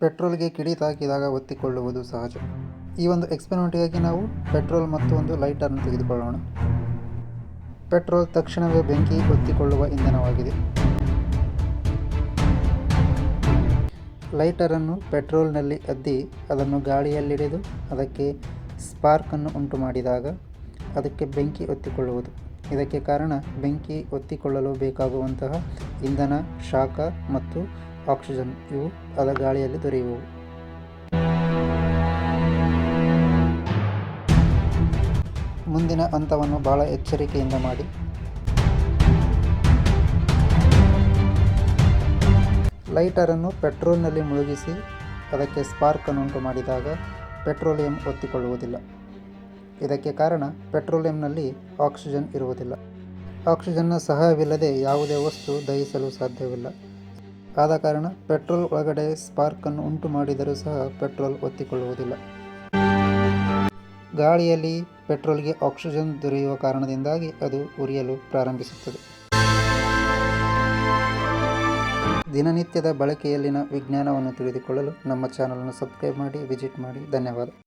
ಪೆಟ್ರೋಲ್ಗೆ ಕಿಡಿ ತಾಕಿದಾಗ ಒತ್ತಿಕೊಳ್ಳುವುದು ಸಹಜ. ಈ ಒಂದು ಎಕ್ಸ್ಪೆರಿಮೆಂಟ್ಗಾಗಿ ನಾವು ಪೆಟ್ರೋಲ್ ಮತ್ತು ಒಂದು ಲೈಟರ್ನ ತೆಗೆದುಕೊಳ್ಳೋಣ. ಪೆಟ್ರೋಲ್ ತಕ್ಷಣವೇ ಬೆಂಕಿ ಹೊತ್ತಿಕೊಳ್ಳುವ ಇಂಧನವಾಗಿದೆ. ಲೈಟರನ್ನು ಪೆಟ್ರೋಲ್ನಲ್ಲಿ ಅದ್ದಿ ಅದನ್ನು ಗಾಳಿಯಲ್ಲಿಡಿದು ಅದಕ್ಕೆ ಸ್ಪಾರ್ಕನ್ನು ಉಂಟು ಮಾಡಿದಾಗ ಅದಕ್ಕೆ ಬೆಂಕಿ ಹೊತ್ತಿಕೊಳ್ಳುವುದು. ಇದಕ್ಕೆ ಕಾರಣ ಬೆಂಕಿ ಹೊತ್ತಿಕೊಳ್ಳಲು ಬೇಕಾಗುವಂತಹ ಇಂಧನ, ಶಾಖ ಮತ್ತು ಆಕ್ಸಿಜನ್ ಇವು ಅದ ಗಾಳಿಯಲ್ಲಿ ದೊರೆಯುವವು. ಮುಂದಿನ ಹಂತವನ್ನು ಬಹಳ ಎಚ್ಚರಿಕೆಯಿಂದ ಮಾಡಿ. ಲೈಟರನ್ನು ಪೆಟ್ರೋಲ್ನಲ್ಲಿ ಮುಳುಗಿಸಿ ಅದಕ್ಕೆ ಸ್ಪಾರ್ಕನ್ನು ಉಂಟು ಮಾಡಿದಾಗ ಪೆಟ್ರೋಲಿಯಂ ಹೊತ್ತಿಕೊಳ್ಳುವುದಿಲ್ಲ. ಇದಕ್ಕೆ ಕಾರಣ ಪೆಟ್ರೋಲಿಯಂನಲ್ಲಿ ಆಕ್ಸಿಜನ್ ಇರುವುದಿಲ್ಲ. ಆಕ್ಸಿಜನ್ನ ಸಹಾಯವಿಲ್ಲದೆ ಯಾವುದೇ ವಸ್ತು ದಹಿಸಲು ಸಾಧ್ಯವಿಲ್ಲ. ಆದ ಕಾರಣ ಪೆಟ್ರೋಲ್ ಒಳಗಡೆ ಸ್ಪಾರ್ಕನ್ನು ಉಂಟು ಮಾಡಿದರೂ ಸಹ ಪೆಟ್ರೋಲ್ ಹೊತ್ತಿಕೊಳ್ಳುವುದಿಲ್ಲ. ಗಾಳಿಯಲ್ಲಿ ಪೆಟ್ರೋಲ್ಗೆ ಆಕ್ಸಿಜನ್ ದೊರೆಯುವ ಕಾರಣದಿಂದಾಗಿ ಅದು ಉರಿಯಲು ಪ್ರಾರಂಭಿಸುತ್ತದೆ. ದಿನನಿತ್ಯದ ಬಳಕೆಯಲ್ಲಿನ ವಿಜ್ಞಾನವನ್ನು ತಿಳಿದುಕೊಳ್ಳಲು ನಮ್ಮ ಚಾನಲನ್ನು ಸಬ್ಸ್ಕ್ರೈಬ್ ಮಾಡಿ, ವಿಸಿಟ್ ಮಾಡಿ. ಧನ್ಯವಾದ.